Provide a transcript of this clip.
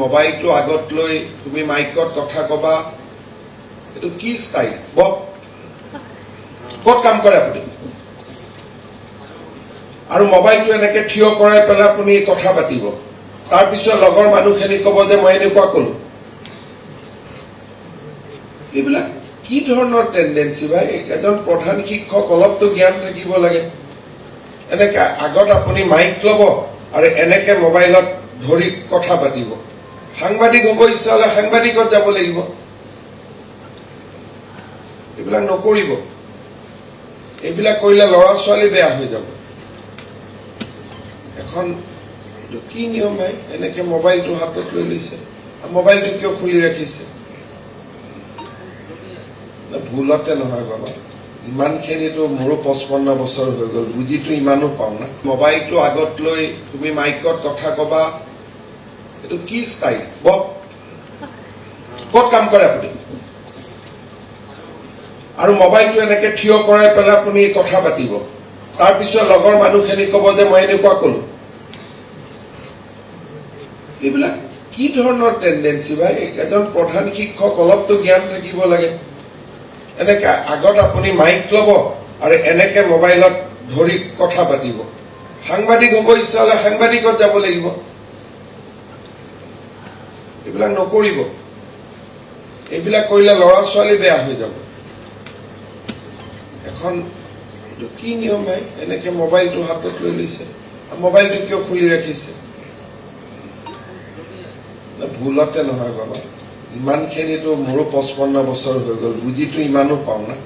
মোবাইলটো আগত লৈ তুমি মাইকত কথা কবা এটো কি ষ্টাইল ক'ত কাম কৰে আপুনি আৰু মোবাইলটো এনেকে থিয় কৰাই পেলাই আপুনি কথা পাতিব তাৰ পিছত লগৰ মানুহখিনি ক'ব যে মই এনেকুৱা কলো এইবিলাক কি ধৰণৰ টেন্ডেন্সি ভাই এজন প্ৰধান শিক্ষক অলপতো জ্ঞান থাকিব লাগে এনেকে আগত আপুনি মাইক ল'ব আৰু এনেকে মোবাইলত ধৰি কথা পাতিব সাংবাদিক হ'ব ইচ্ছা হলে সাংবাদিকত যাব লাগিব এইবিলাক নকৰিব এইবিলাক কৰিলে ল'ৰা ছোৱালী বেয়া হৈ যাব এখন কি নিয়ম ভাই এনেকে মোবাইলটো হাতত লৈ লৈছে মোবাইলটো কিয় খুলি ৰাখিছে ভুলতে নহয় বাবা ইমানখিনিতো মোৰো 55 বছৰ হৈ গ'ল বুজিতো ইমানো পাওঁ না মোবাইলটো আগত লৈ তুমি মাইকত কথা কবা এটো কি ষ্টাইল ক'ত কাম কৰে আপুনি আৰু মোবাইলটো এনেকে থিয় কৰাই পেলাই আপুনি কথা পাতিব তাৰ পিছত লগৰ মানুহখিনি ক'ব যে মই এনেকুৱা কলো এইবিলাক কি ধৰণৰ টেন্ডেন্সি ভাই এজন প্ৰধান শিক্ষক অলপতো জ্ঞান থাকিব লাগে এনেকে আগত আপুনি মাইক ল'ব আৰু এনেকে মোবাইলত ধৰি কথা পাতিব সাংবাদিক হ'ব ইচ্ছা হলে সাংবাদিকত যাব লাগিব এইবিলাক নকৰিব এইবিলাক কৰিলে ল'ৰা ছোৱালী বেয়া হৈ যাব এখন কি নিয়ম ভাই এনেকে মোবাইলটো হাতত লৈ লৈছে মোবাইলটো কিয় খুলি ৰাখিছে ভুলতে নহয় বাবা ইমানখিনিতো মোৰো 55 বছৰ হৈ গ'ল বুজিতো ইমানো পাওঁ না